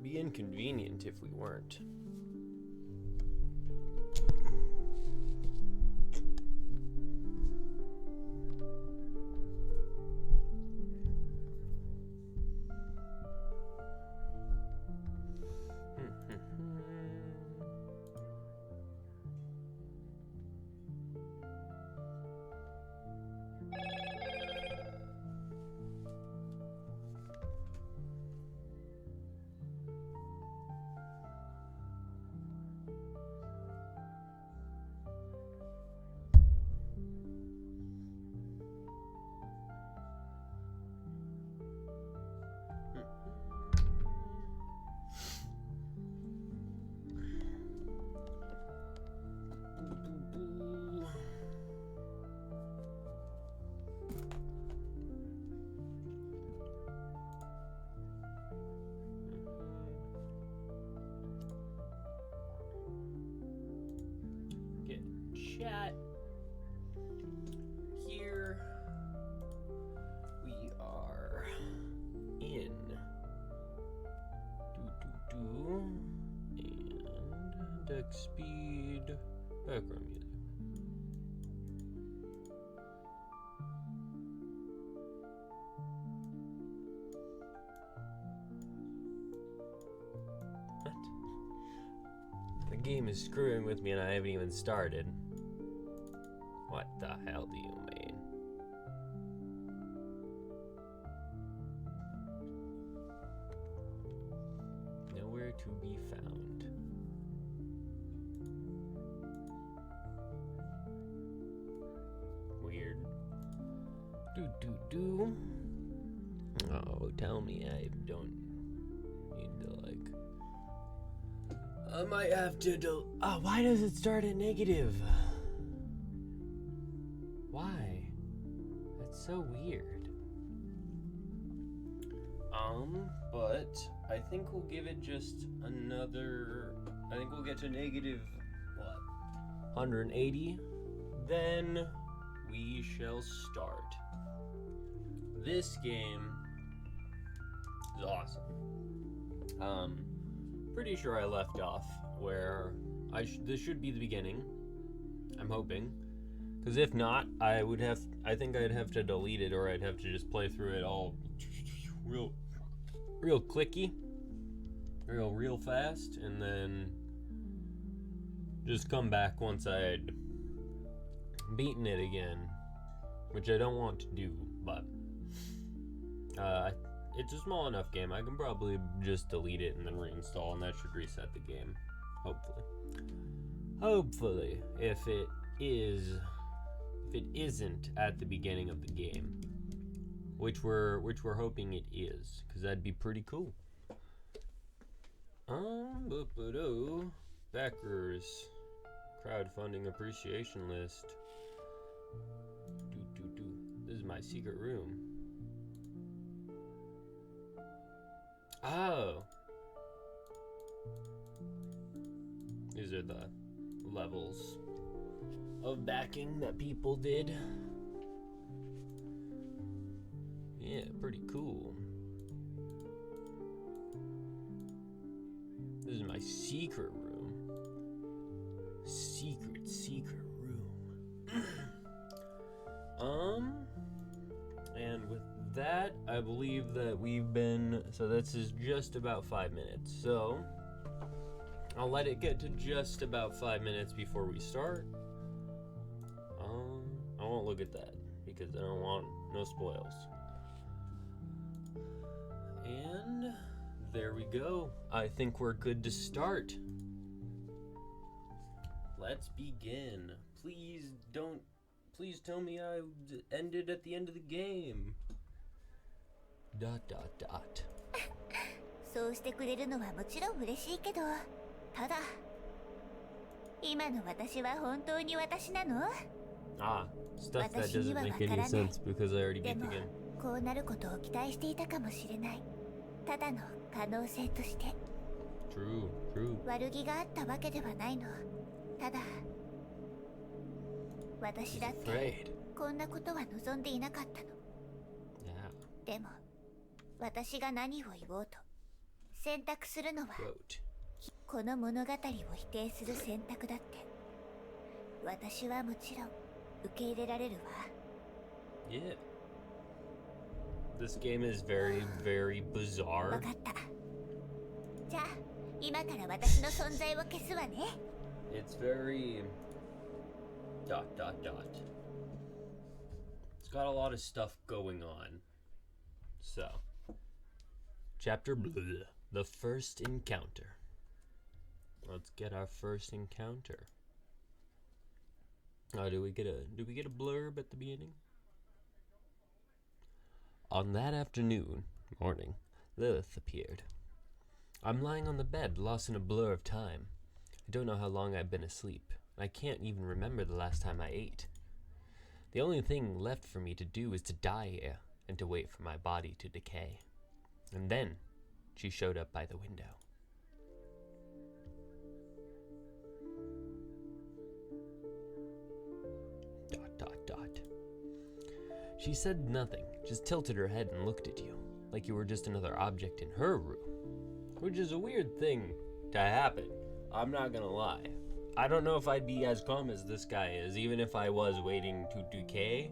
be inconvenient if we weren't. Chat. Here we are in and deck speed, background music. What? The game is screwing with me and I haven't even started. What the hell do you mean? Nowhere to be found. Weird. Oh, tell me I don't need to, like... I might have to oh, why does it start at negative? Why? That's so weird. But I think we'll give it just another... I think we'll get to negative, what? 180. Then we shall start. This game is awesome. Pretty sure I left off where this should be the beginning. I'm hoping. Because if not, I think I'd have to delete it, or I'd have to just play through it all real clicky, real fast, and then just come back once I had beaten it again, which I don't want to do, but it's a small enough game. I can probably just delete it and then reinstall, and that should reset the game, hopefully, if it isn't at the beginning of the game, which we're hoping it is, because that'd be pretty cool. Backers, crowdfunding appreciation list. This is my secret room. Oh, these are the levels of backing that people did. Yeah, pretty cool. This is my secret room. Secret room. And with that, I believe that we've been, so this is just about 5 minutes. So I'll let it get to just about 5 minutes before we start. I won't look at that because I don't want no spoils. And there we go. I think we're good to start. Let's begin. Please tell me I ended at the end of the game. ... そうしてくれるのはもちろん嬉しいけど、ただ今の私は本当に私なの？ Stuff that doesn't make any sense because I already beat the game. こうなることを期待していたかもしれない。ただの可能性として。True. 悪気があったわけではないの。ただ私だってこんなことは望んでいなかったの。でも私が何を言おうと選択するのは Quote. この物語を否定する選択だって私はもちろん受け入れられるわ。 Yeah. This game is very, very わ bizarre. かった。じゃあ今から私の存在を消すわね。 It's very... ... It's got a lot of stuff going on. So, chapter bleh, the first encounter. Let's get our first encounter. Do we get a blurb at the beginning? On that morning, Lilith appeared. I'm lying on the bed, lost in a blur of time. I don't know how long I've been asleep. I can't even remember the last time I ate. The only thing left for me to do is to die here and to wait for my body to decay. And then she showed up by the window. She said nothing, just tilted her head and looked at you, like you were just another object in her room. Which is a weird thing to happen, I'm not gonna lie. I don't know if I'd be as calm as this guy is, even if I was waiting to decay.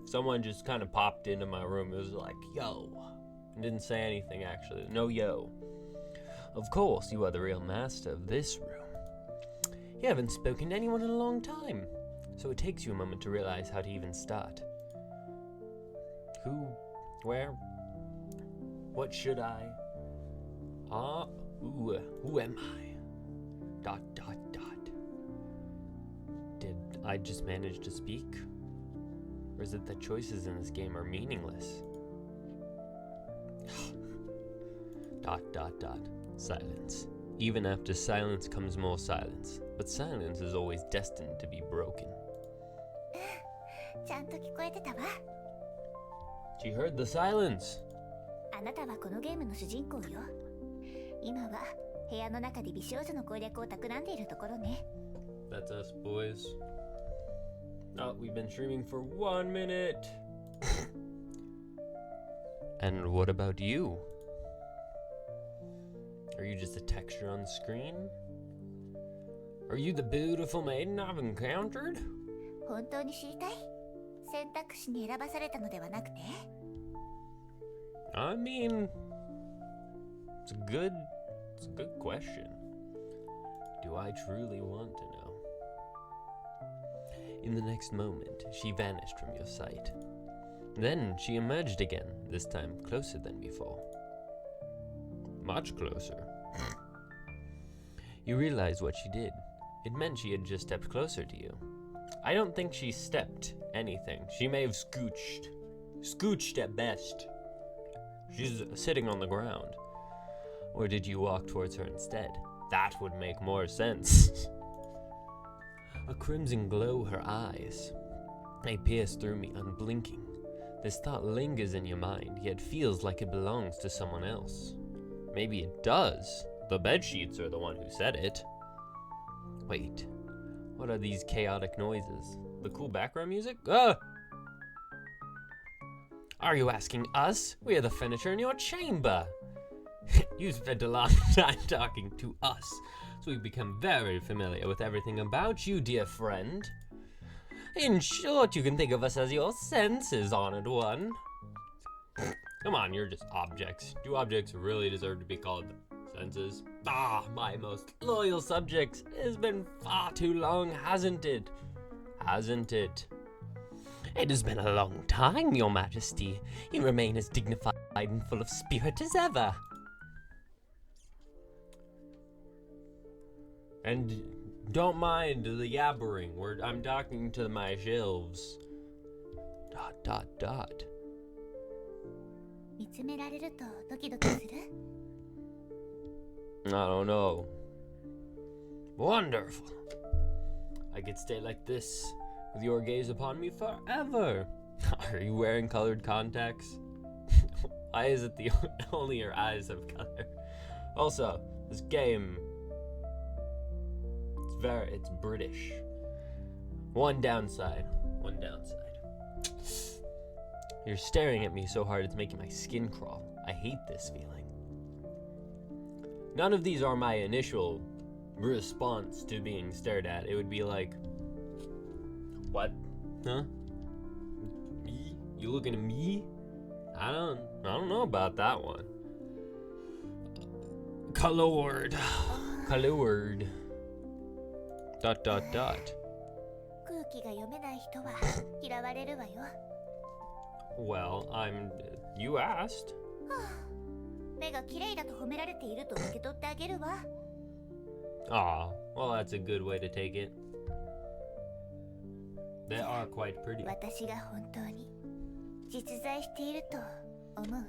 If someone just kind of popped into my room, it was like, yo, and didn't say anything actually, no yo. Of course, you are the real master of this room. You haven't spoken to anyone in a long time, so it takes you a moment to realize how to even start. Who? Where? What should I? Who am I? ... Did I just manage to speak? Or is it that choices in this game are meaningless? ... Silence. Even after silence comes more silence. But silence is always destined to be broken. ちゃんと聞こえてたわ。 She heard the silence. あなたはこのゲームの主人公よ。今は部屋の中で美少女の攻略を企んでいるところね。 That's us, boys. Oh, we've been streaming for 1 minute. And what about you? Are you just a texture on the screen? Are you the beautiful maiden I've encountered? 本当に知りたい？選択肢に選ばされたのではなくて？ I mean, it's a good question. Do I truly want to know? In the next moment, she vanished from your sight. Then she emerged again, this time closer than before. Much closer. You realize what she did. It meant she had just stepped closer to you. I don't think she stepped anything. She may have scooched. Scooched at best. She's sitting on the ground. Or did you walk towards her instead? That would make more sense. A crimson glow her eyes. They pierce through me unblinking. This thought lingers in your mind, yet feels like it belongs to someone else. Maybe it does. The bedsheets are the one who said it. Wait, what are these chaotic noises? The cool background music? Are you asking us? We are the furniture in your chamber. You spent a long time talking to us, so we've become very familiar with everything about you, dear friend. In short, you can think of us as your senses, honored one. Come on, you're just objects. Do objects really deserve to be called senses? Ah, my most loyal subjects. It's been far too long, hasn't it? Hasn't it? It has been a long time, your majesty. You remain as dignified and full of spirit as ever. And don't mind the yabbering. I'm talking to my shelves. ... 見つめられるとドキドキする？ I don't know. Wonderful. I could stay like this, with your gaze upon me forever. Are you wearing colored contacts? Why is it only your eyes have color? Also, this game, it's British. One downside. You're staring at me so hard it's making my skin crawl. I hate this feeling. None of these are my initial response to being stared at. It would be like, what? Huh? Me? You looking at me? I don't know about that one. Colored. Colored. ... 空気が読めない人は嫌われるわよ。 Well, you asked. 目が綺麗だと褒められていると受け取ってあげるわ。 Ah, well, that's a good way to take it. They are quite pretty. 私が本当に実在していると思う？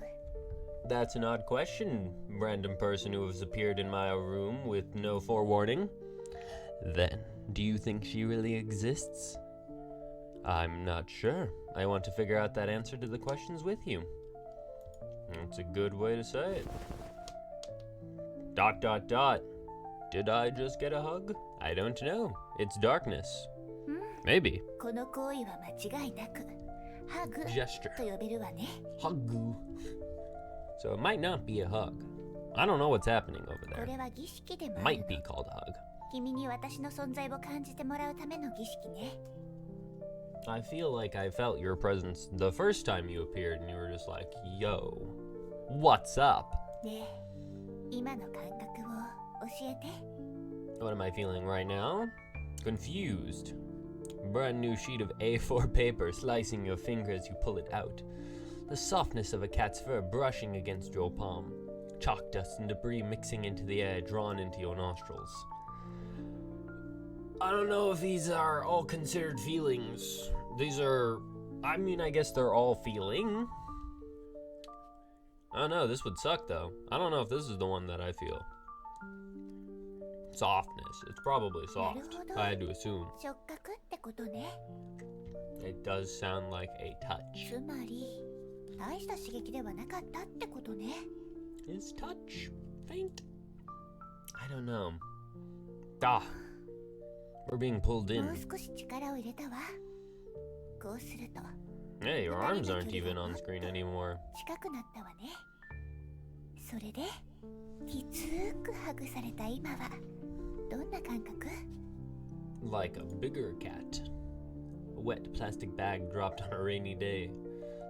That's an odd question, random person who has appeared in my room with no forewarning. Then, do you think she really exists? I'm not sure. I want to figure out that answer to the questions with you. That's a good way to say it. ... Did I just get a hug? I don't know. It's darkness. Maybe. この行為は間違いなくハグ Gesture. と呼べるわね。 Hug. So it might not be a hug. I don't know what's happening over こ there. れは儀式でもある Might の。 be called a hug. 君に私の存在を感じてもらうための儀式ね。 I feel like I felt your presence the first time you appeared and you were just like, yo, what's up? ねえ、今の感覚を教えて。 What am I feeling right now? Confused. Brand new sheet of A4 paper slicing your finger as you pull it out. The softness of a cat's fur brushing against your palm. Chalk dust and debris mixing into the air drawn into your nostrils. I don't know if these are all considered feelings. I guess they're all feeling. I don't know, this would suck though. I don't know if this is the one that I feel. Softness. It's probably soft. I had to assume. 触覚ってことね。 It does sound like a touch. つまり大した刺激ではなかったってことね。 Is touch faint? I don't know. We're being pulled もう in. 少し力を入れたわ。こうすると Hey, your arms aren't even on screen anymore. 近くなったわね。それできつくハグされた今はどんな感覚？ Like a bigger cat. A wet plastic bag dropped on a rainy day.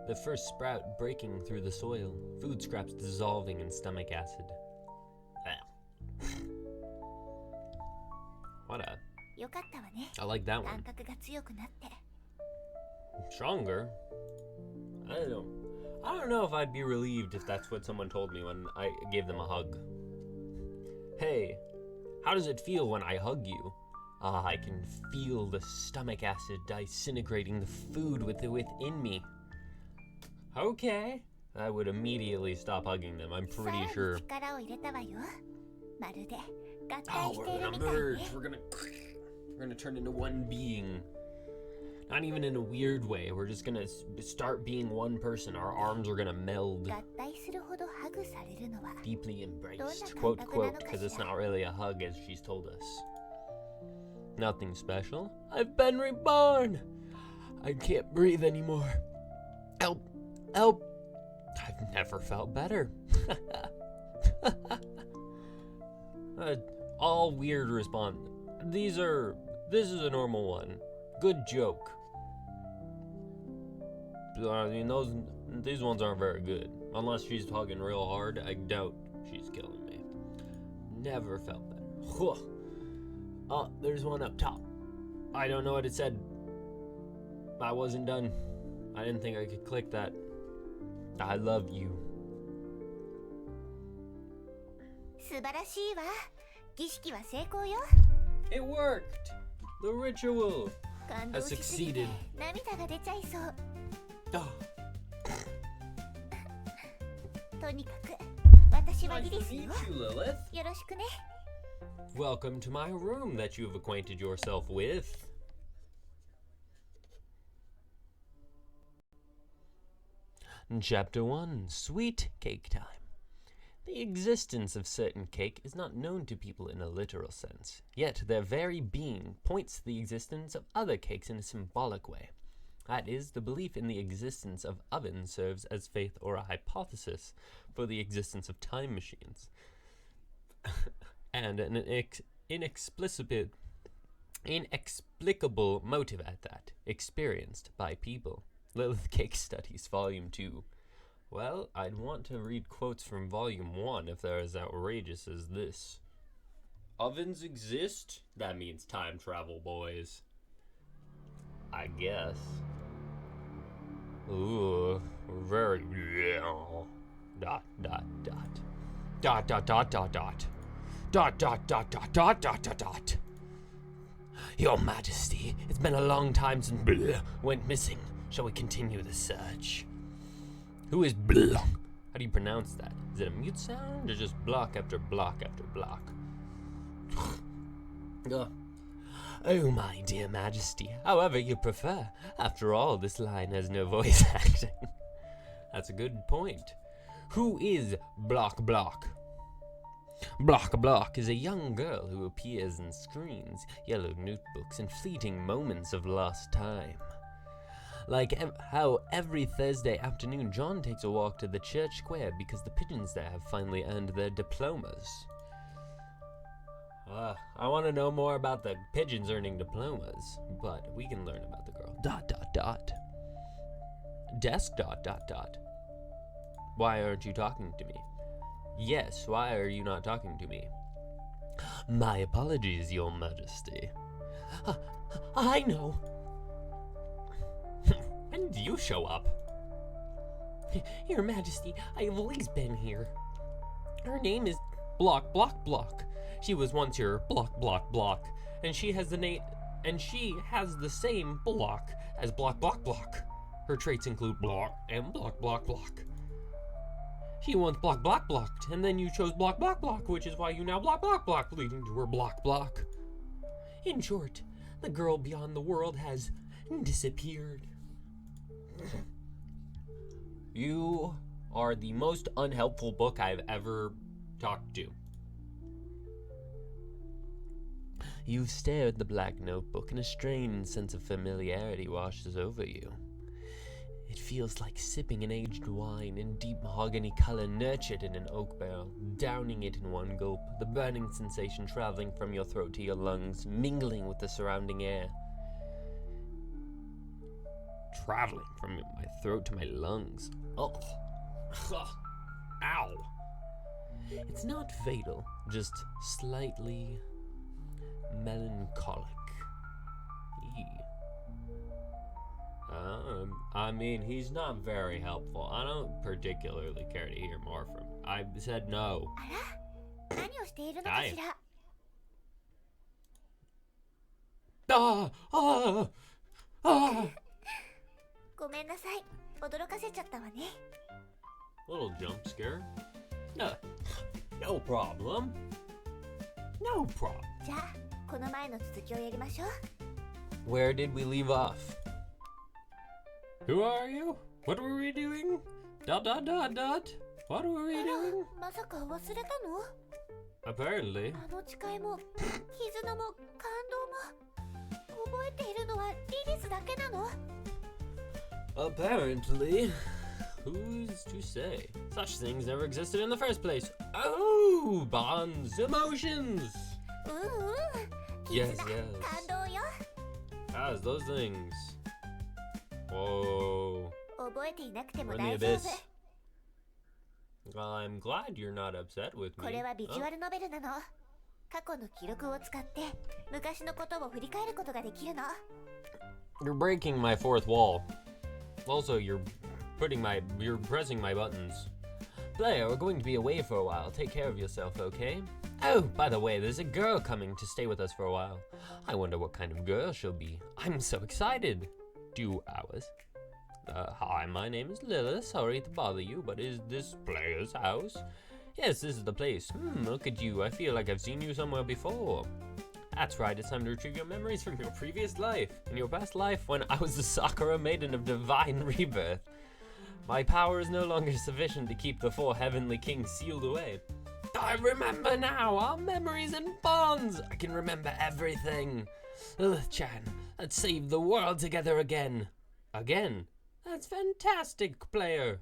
The first sprout breaking through the soil. Food scraps dissolving in stomach acid. What a... よかったわね。 I like that 感 one. 覚が強くなって。 Stronger? I don't know if I'd be relieved if that's what someone told me when I gave them a hug. Hey, how does it feel when I hug you? I can feel the stomach acid disintegrating the food within me. Okay. I would immediately stop hugging them, I'm さ pretty らに sure. 力を入れたわよ。まるで合 Oh, 体し we're ている gonna みたい merge. ね。 We're gonna turn into one being. Not even in a weird way. We're just gonna start being one person. Our arms are gonna meld. 合体するほどハグされるのは Deeply embraced. Donna Quote, Kantaka quote, nano because it's kashira? not really a hug as she's told us. Nothing special. I've been reborn. I can't breathe anymore. Help. Help. I've never felt better. All weird response. This is a normal one. Good joke. I mean, these ones aren't very good. Unless she's hugging real hard, I doubt she's killing me. Never felt better. Oh, there's one up top. I don't know what it said. I wasn't done. I didn't think I could click that. I love you. 素晴らしいわ。儀式は成功よ。 It worked. The ritual 感動 has しすぎて succeeded. 涙が出ちゃいそう。 Oh, とにかく私はリ nice リ to スよ。 meet you, Lilith. よろしくね。 Welcome to my room that you've acquainted yourself with. Chapter 1, Sweet Cake Time. The existence of certain cake is not known to people in a literal sense, yet their very being points to the existence of other cakes in a symbolic way. That is, the belief in the existence of ovens serves as faith or a hypothesis for the existence of time machines. and an inexplicable motive at that, experienced by people. Lilith Cake Studies, Volume 2. Well, I'd want to read quotes from Volume 1 if they're as outrageous as this. Ovens exist? That means time travel, boys. I guess. Ooh, very... Dot, dot, dot. Dot, dot, dot, dot, dot. Dot, dot, dot, dot, dot, dot, dot, dot. Your Majesty, it's been a long time since went missing. Shall we continue the search? Who is How do you pronounce that? Is it a mute sound or just block after block after block? Oh, my dear Majesty, however you prefer. After all, this line has no voice acting. That's a good point. Who is Block? Block is a young girl who appears in screens, yellow notebooks, and fleeting moments of lost time. Like how every Thursday afternoon John takes a walk to the church square because the pigeons there have finally earned their diplomas. I want to know more about the pigeons earning diplomas, but we can learn about the girl. Dot, dot, dot. Desk, dot, dot, dot. Why aren't you talking to me? Yes, why are you not talking to me? My apologies, Your Majesty. I know. When did you show up? Your Majesty, I have always been here. Her name is Block. She was once your Block, and she has the same block as Block. Her traits include Block and Block. She once blocked, and then you chose Block, which is why you now block, leading to her Block. In short, the girl beyond the world has disappeared. You are the most unhelpful book I've ever talked to. You stare at the black notebook, and a strange sense of familiarity washes over you. It feels like sipping an aged wine in deep mahogany color nurtured in an oak barrel, downing it in one gulp, the burning sensation traveling from your throat to your lungs, mingling with the surrounding air. Traveling from my throat to my lungs. Ugh. Ow. It's not fatal, just slightly melancholic. I mean, he's not very helpful. I don't particularly care to hear more from him. I said no. Little jump scare. No problem. Where did we leave off? Who are you? What were we doing? Dot. What were we doing? Apparently. Apparently. Who's to say? Such things never existed in the first place. Oh, bonds, emotions. Yes. As those things. Whoa. We're in the abyss. Well, I'm glad you're not upset with me. You're breaking my fourth wall. Also, you're pressing my buttons. Player, we're going to be away for a while. Take care of yourself, okay? Oh, by the way, there's a girl coming to stay with us for a while. I wonder what kind of girl she'll be. I'm so excited. 2 hours. Hi, my name is Lilith. Sorry to bother you, but is this player's house? Yes, this is the place. Look at you. I feel like I've seen you somewhere before. That's right, it's time to retrieve your memories from your previous life. In your past life, when I was the Sakura maiden of divine rebirth. My power is no longer sufficient to keep the 4 heavenly kings sealed away. I remember now, our memories and bonds. I can remember everything. Lilith-chan, let's save the world together again. Again? That's fantastic, player.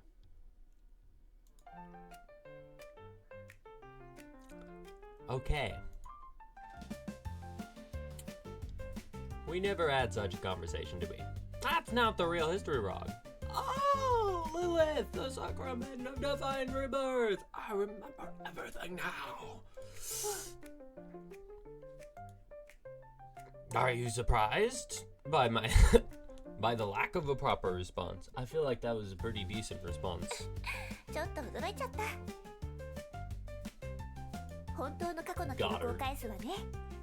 Okay. We never had such a conversation, did we? That's not the real history log. Oh, Lilith, the sacrament of divine rebirth. I remember everything now. Are you surprised by my by the lack of a proper response? I feel like that was a pretty decent response. ちょっと驚いちゃった。本当の過去の記録を返すわね。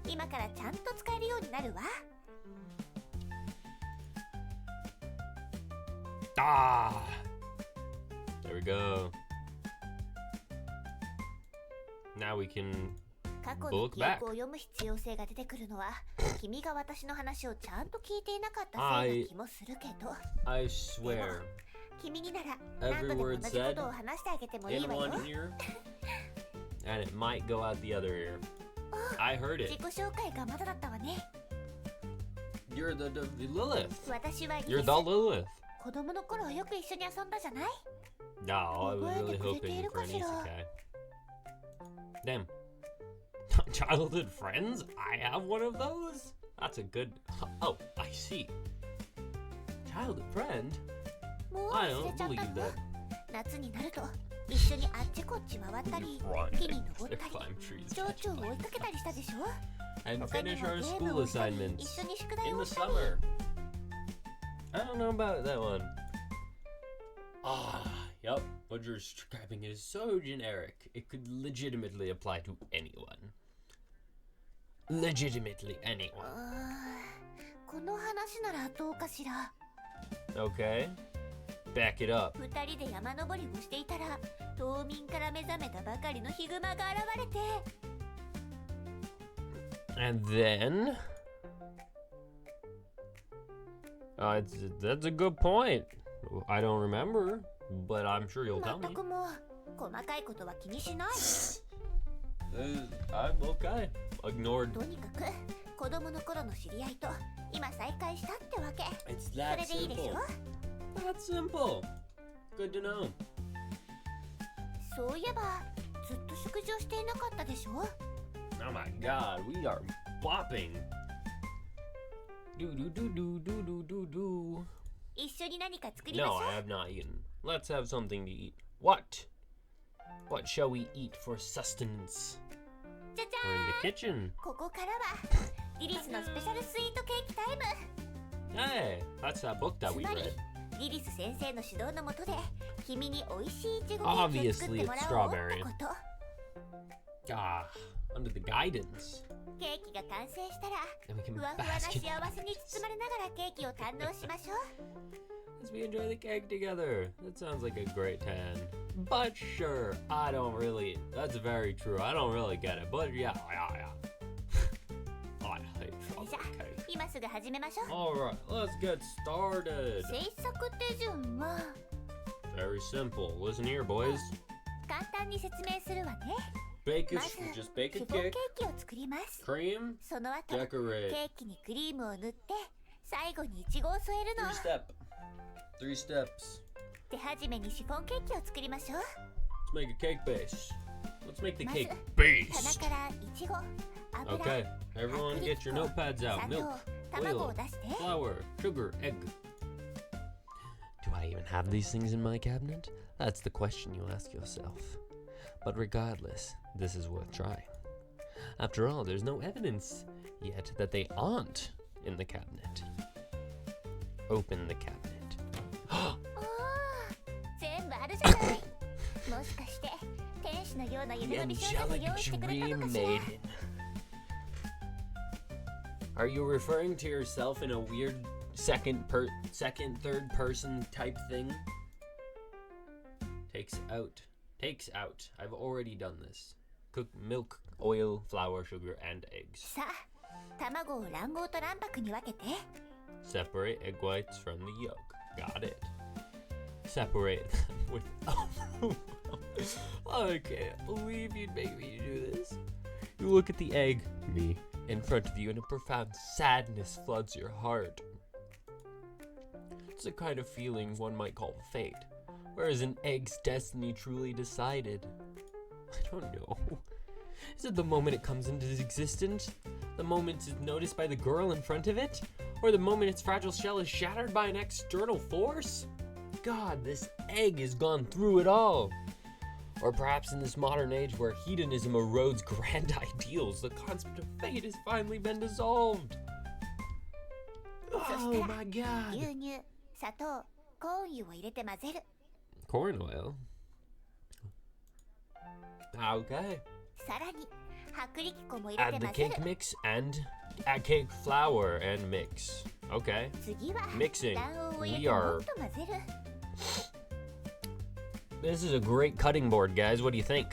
今からちゃんと使えるようになるわ。Ah! There we go. Now we can 過去の look 記 back. 憶を読む必要性が出てくるのは君が私の話をちゃんと聞いていなかったせいな気もするけど I swear, 君になら何度でも同じことを話してあげてもいい in わよ one ear, and it might go out the other ear. I heard 自 it. 己紹介がまだだったわね You're the Lilith. 私はリ You're リス the Lilith. 子供の頃よく一緒に遊んだじゃない No, I was really hoping for an isekai. Damn. Childhood friends? I have one of those? That's a good... Oh, I see. Childhood friend? もう I 忘れ don't ちゃった believe の that. 夏になると一緒にあっちこっち回ったり Run 木に登ったり climb trees, 蝶 catch 々を追い flies, かけたりしたでしょ and 他に finish も our ゲー school ムをしたり assignments 一緒に宿題 in を the したり summer. I don't know about that one. Yep. What you're describing is so generic. It could legitimately apply to anyone. Legitimately anyone. この話ならどうかしら Okay. Back it up. 二人で山登りをしていたら冬眠から目覚めたばかりのヒグマが現れて And then... that's a good point. I don't remember, but I'm sure you'll tell 全 me. くもう細かいことは気にしない I'm okay. Ignored. とにかく子供の頃の知り合いと今再会したってわけ It's そ that れでいいでし simple. ょ That's simple. Good to know. そういえばずっと食事をしていなかったでしょ Oh my god, we are bopping. Do do do do do do do do. 一緒に何か作りまし No, ょ I have not eaten. Let's have something to eat. What? What shall we eat for sustenance? うじゃじ We're in ゃ the kitchen. ーんここからはリリスのスペシャルスイートケーキタイム Hey, that's that book that つ we まり read. リリス先生の指導のもとで君に美味しいイチゴケーキを作ってもらおうってこと Ah, under the guidance. ケーキが完成したら And we can ふわふわな bask 幸 in せに包まれながらケーキを堪能しましょう as we enjoy the cake together. That sounds like a great tan. But sure, I don't really. That's very true. I don't really get it. But yeah. I hate それじゃ chocolate cake. 今すぐ始めましょう Alright, let's get started. 制作手順は Very simple. Listen here, boys. 簡単に説明するわね Bake ま a ず just bake シ a フォンケー cake, キを作ります cream, その後ケ decorate. ーキにクリームを塗って最後にイチゴを添えるの Three steps. 手始めにシフォンケーキを作りましょう Let's make a cake base. Let's make the まず cake 棚 base. からイチゴ油 Okay, everyone get your notepads 砂 out. 糖 Milk, 卵を oil, 出して flour, sugar, egg. Do I even have these things in my cabinet? That's the question you ask yourself. But regardless, this is worth trying. After all, there's no evidence yet that they aren't in the cabinet. Open the cabinet. おー全部あるじゃないもしかして天使のような The 夢の美少女が angelic 用意してくれたの dream かしら maiden. Are you referring to yourself in a weird third person type thing? Takes out. I've already done this. Cook milk, oil, flour, sugar, and eggs. さあ卵を卵黄と卵白に分けて Separate egg whites from the yolk. Got it. Separate them with... I can't believe you'd make me do this. You look at the egg, me, in front of you, and a profound sadness floods your heart. It's the kind of feeling one might call fate. Where is an egg's destiny truly decided? I don't know. Is it the moment it comes into existence? The moment it's noticed by the girl in front of it? Or the moment its fragile shell is shattered by an external force? God, this egg has gone through it all. Or perhaps in this modern age where hedonism erodes grand ideals, the concept of fate has finally been dissolved. Oh my god. 牛乳、砂糖、コーン油を入れて混ぜる。 Corn oil? Okay. さらに薄力粉も入れ Add て the 混ぜ cake る。 mix and add cake flour and mix. Okay. 次は Mixing. 卵黄を入れ We ても are. っと混ぜる。 This is a great cutting board, guys. What do you think?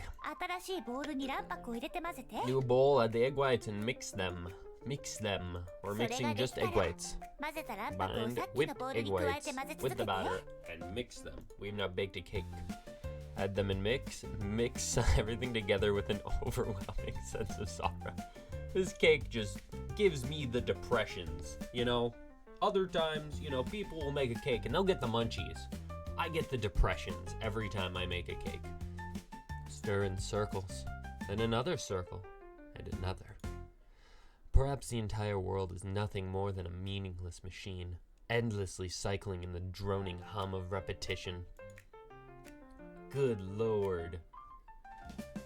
新しいボウルに卵白を入れて混ぜて。 New bowl, add the egg whites and mix them. Mix them. We're それが mixing で just きたら egg whites. 混ぜた卵白を Bind さっき whipped のボウル egg に加え whites て混ぜ with 続 the けて。 batter and mix them. We've now baked a cake. Add them and mix everything together with an overwhelming sense of sorrow. This cake just gives me the depressions, you know? Other times, you know, people will make a cake and they'll get the munchies. I get the depressions every time I make a cake. Stir in circles, then another circle, and another. Perhaps the entire world is nothing more than a meaningless machine, endlessly cycling in the droning hum of repetition. Good lord.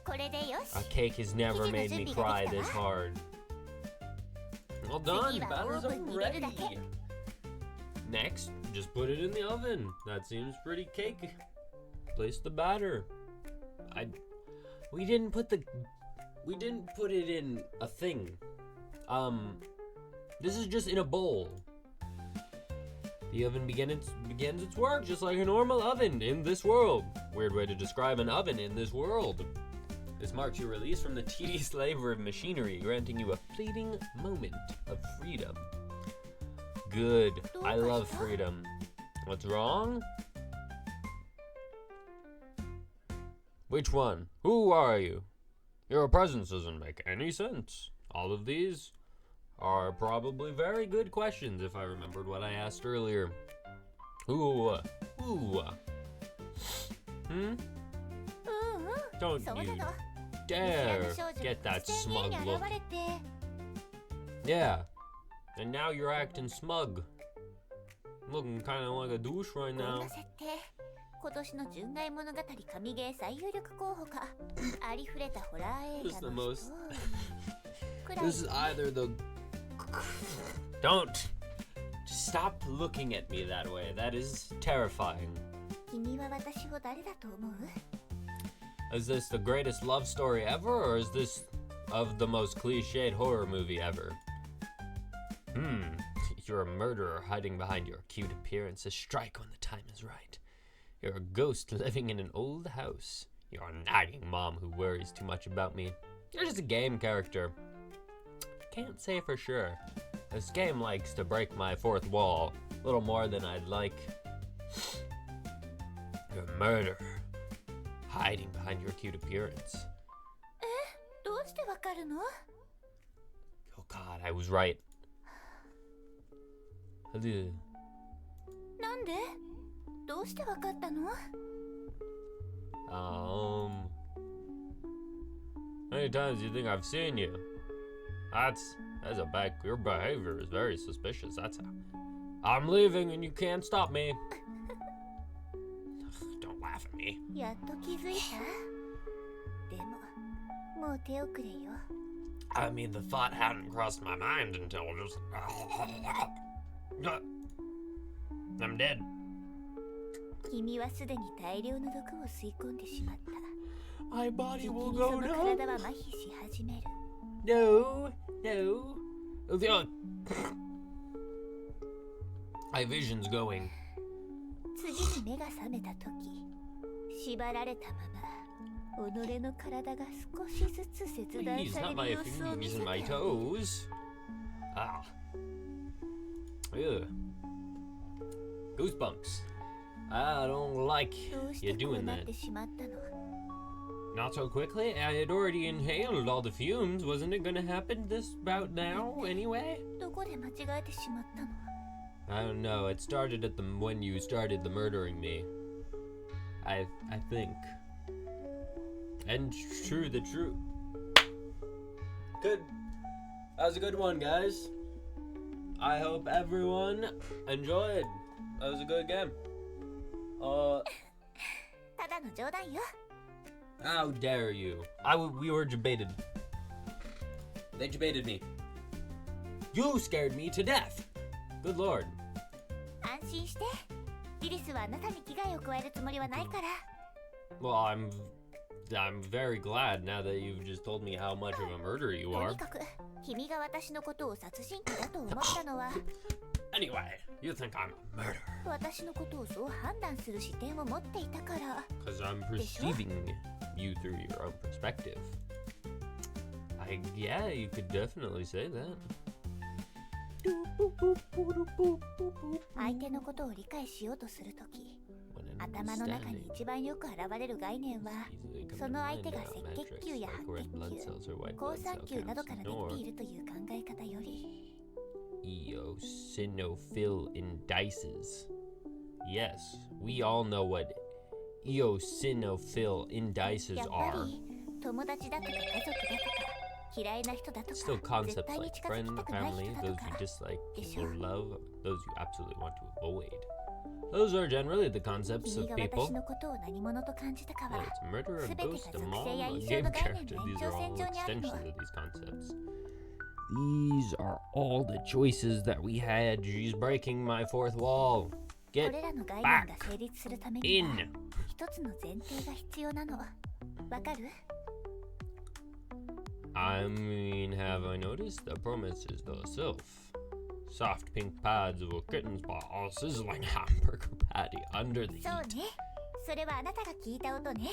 これでよし。 A cake has never made me cry this hard. Well done, batter's ready. Next, just put it in the oven. That seems pretty cakey. Place the batter. We didn't put it in a thing. This is just in a bowl. The oven begins its work just like a normal oven in this world. Weird way to describe an oven in this world. This marks your release from the tedious labor of machinery, granting you a fleeting moment of freedom. Good. I love freedom. What's wrong? Which one? Who are you? Your presence doesn't make any sense. All of these are probably very good questions if I remembered what I asked earlier. Ooh. Don't そう you なの。 dare get that smug に look. 現れて。 Yeah. And now you're acting smug. Looking kind of like a douche right こん now. な設定。今年の純愛物語神ゲー最有力候補か。ありふれたホラー映 This is 画 the の most. ストーリーくらい This is either the. Don't. Stop looking at me that way. That is terrifying. 君は私を誰だと思う？ Is this the greatest love story ever, or is this of the most cliched horror movie ever? You're a murderer hiding behind your cute appearance. A strike when the time is right. You're a ghost living in an old house. You're a nagging mom who worries too much about me. You're just a game character. Can't say for sure. This game likes to break my fourth wall a little more than I'd like. You're a murderer hiding behind your cute appearance. どうしてわかるの？ Oh god, I was right. なんで？どうしてわかったの？ Many times do you think I've seen you? That's a bad. Your behavior is very suspicious. That's how. I'm leaving and you can't stop me. Don't laugh at me. やっと気づいた？でも、もう手遅れよ。 I mean, the thought hadn't crossed my mind until just. I'm dead. 君はすでに大量の毒を吸い込んでしまった。 My 時 body 期 will に go その numb. 体は麻痺し始める。 No. My vision's going. 次に目が覚めた時、縛られたまま、己の体が少しずつ切断 Please, さ not れ my る様子を見 fingers せ and て my あげる。 toes. Ah. Ugh. Goosebumps. I don't like どうし you てこう doing なっ that. てしまったの？ Not so quickly. I had already inhaled all the fumes. Wasn't it gonna happen this about now anyway? どこで間違えてしまったの？ I don't know. It started at when you started the murdering me. I think. And true, the truth. Good. That was a good one, guys. I hope everyone enjoyed. That was a good game. ただの冗談よ。 How dare you? We were debated. They debated me. You scared me to death. Good lord. 安心して。リリスはあなたに危害を加えるつもりはないから。 Well, I'm very glad now that you've just told me how much of a murderer you と are. にかく、君が私のことを殺人鬼だと思ったのは、 Anyway, you think I'm a murderer. 私のことをそう判断する視点を持っていたから。 Because I'm perceiving you through your own perspective. Yeah, you could definitely say that. 相手のことを理解しようとするとき、頭の中に一番よく現れる概念は、その相手が赤血球や白血球、好酸球などからできているという考え方より、 Eosinophil indices. Yes, we all know what eosinophil indices やっぱ are. り友達だとか家族だとか嫌いな人だとか Still 絶 concepts 対に like 近づ friend, きたくない family, 人だ those と you か dislike, でしょ people love, those you absolutely want to avoid. Those are generally the concepts 君 of が people. 私のことを何者と感じたか Whether は it's a murderer, a 全て ghost, が a 属 mom, 性や a 印象 game の概念 character, の these 延 are 長 all 線上にあるの extensions of these concepts. These are all the choices that we had. She's breaking my fourth wall. こ Get れらの概念が成立するためには in. 一つの前提が必要なのわかる I mean, have I noticed? The promise is the self. Soft pink pads of a kitten's paw, a sizzling hamburger patty under the そう heat. ねそれはあなたが聞いた音ね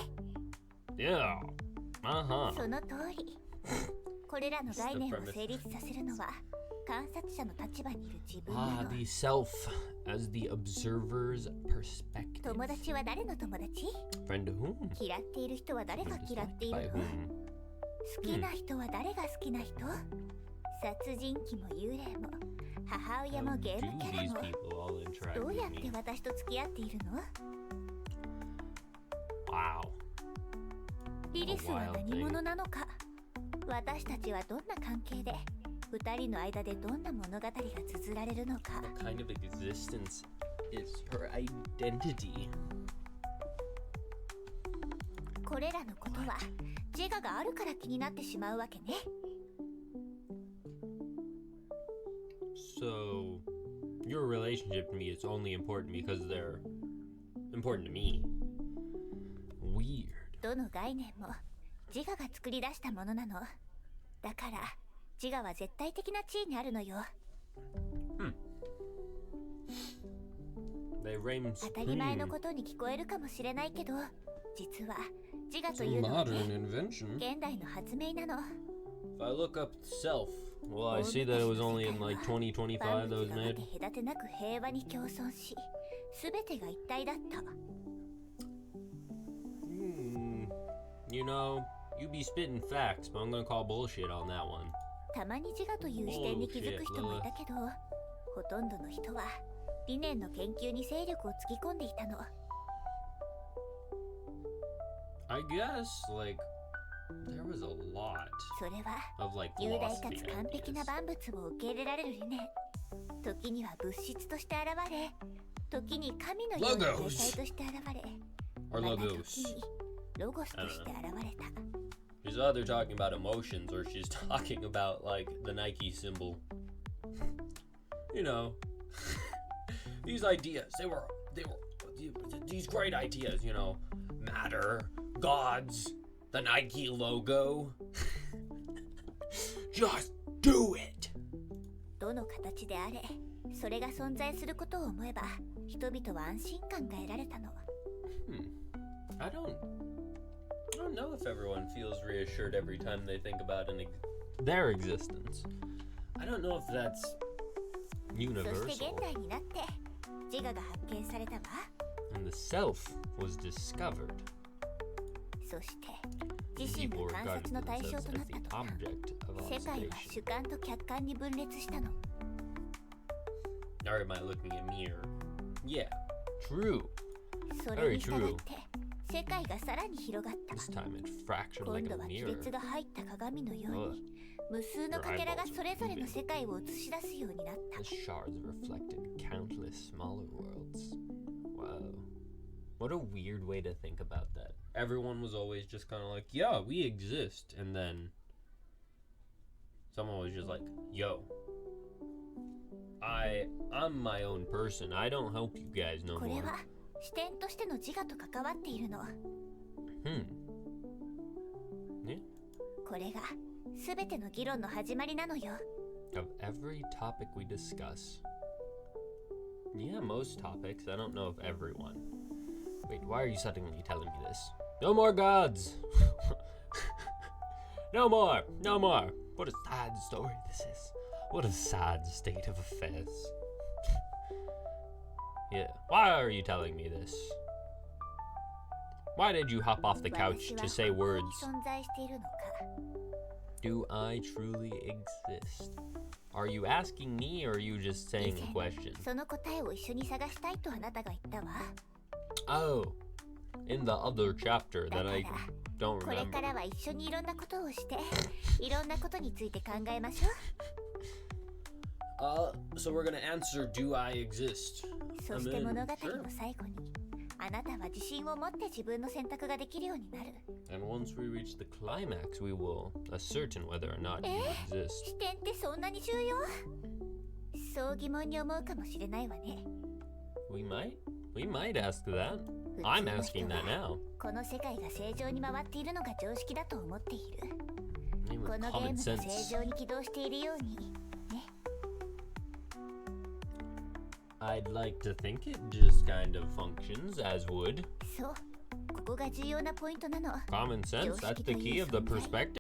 Yeah. Uh-huh. その通りこれらの概念を成立させるのは観察者の立場にいる自分な Ah, の the self as the observer's perspective. 友達は誰の友達 Friend to whom? 嫌っている人は誰が嫌ってい By るの whom? 好きな人は誰が好きな人殺人鬼も幽霊も母親 How も do ゲームキャ these ラも people all interact どう with やって me? 私と付き合っているの Wow. リリスは何者なのか私たちはどんな関係で二人の間でどんな物語が綴られるのか What kind of existence is her identity? これらのことは自我があるから気になってしまうわけね So, your relationship to me is only important because they're important to me. Weird. どの概念も自我が作り出したものなのだから自我は絶対的な地位にあるのよ They reign 当たり前の supreme. ことに聞こえるかもしれないけど実は自我 It's と a いうのは、ね、 modern invention. 現代の発明なの If I look up self, well, I see that it was only in like 2025万 that 物 was が made. 分け隔てなく平和に共存し全てが一体だった You know, you be spitting facts, but I'm gonna call bullshit on that one. たまに自我という視点に気づく人もいたけどほとんどの人は理念の研究に勢力をつぎ込んでいたの I guess, like, there was a lot それは of like 雄大か philosophy つ完璧な ideas. 万物を受け入れられる理念時には物質として現れ時に神のような形態として現れ Or また logos. 時にロゴスとして現れた She's either talking about emotions or she's talking about like the Nike symbol. You know, these ideas, they were these great ideas, you know, matter, gods, the Nike logo. Just do it. どの形であれそれが存在することを思えば人々は安心感が得られたの I don't know if everyone feels reassured every time they think about their existence. I don't know if that's そして universal. 現代になって自我が発見されたわ And the self was discovered. そして And 自身 people が観 regarded 察の対象 themselves とな as っ the た途端 object of 世界は observation. 主観と客観に分裂したの Or am I looking at me or? Yeah, true. それに従って世界がさらに広がった This time it fractured 今 like 度 a は亀 mirror. 裂が入った鏡のように無数のかけらがそれぞれの世界を映し出すようになった。 The shards reflected countless smaller worlds. Wow. What a weird way to think about that. Everyone was always just kind of like, yeah, we exist. And then someone was just like, yo, I'm my own person. I don't help you guys no これ more. は視点としての自我と関わっているの。 Yeah. これが全ての議論の始まりなのよ。 Of every topic we discuss. Yeah, most topics. I don't know if everyone. Wait, why are you suddenly telling me this? No more gods! No more! No more! What a sad story this is. What a sad state of affairs. Yeah, why are you telling me this? Why did you hop off the couch to say words? 私は本当に存在しているのか。 Do I truly exist? Are you asking me or are you just saying a question? その答えを一緒に探したいとあなたが言ったわ。 Oh, in the other chapter だ that か I ら don't これか remember. らは一緒にいろんなことをしていろんなことについて考えましょう。 So we're gonna answer, do I exist? そして物語の最後にあなたは自信を持って自分の選択ができるようになる。 And once we reach the climax, we will ascertain whether or not you exist. 視点ってそんなに重要？そう疑問に思うかもしれないわね。 We might ask that. I'm asking that now. この世界が正常に回っているのが常識だと思っている。 I mean, こ with のゲー common ムが sense. 正常に起動しているようにね。 I'd like to think it just kind of functions as would. そう、ここが重要なポイントなの。 Common sense, that's the key of the perspective.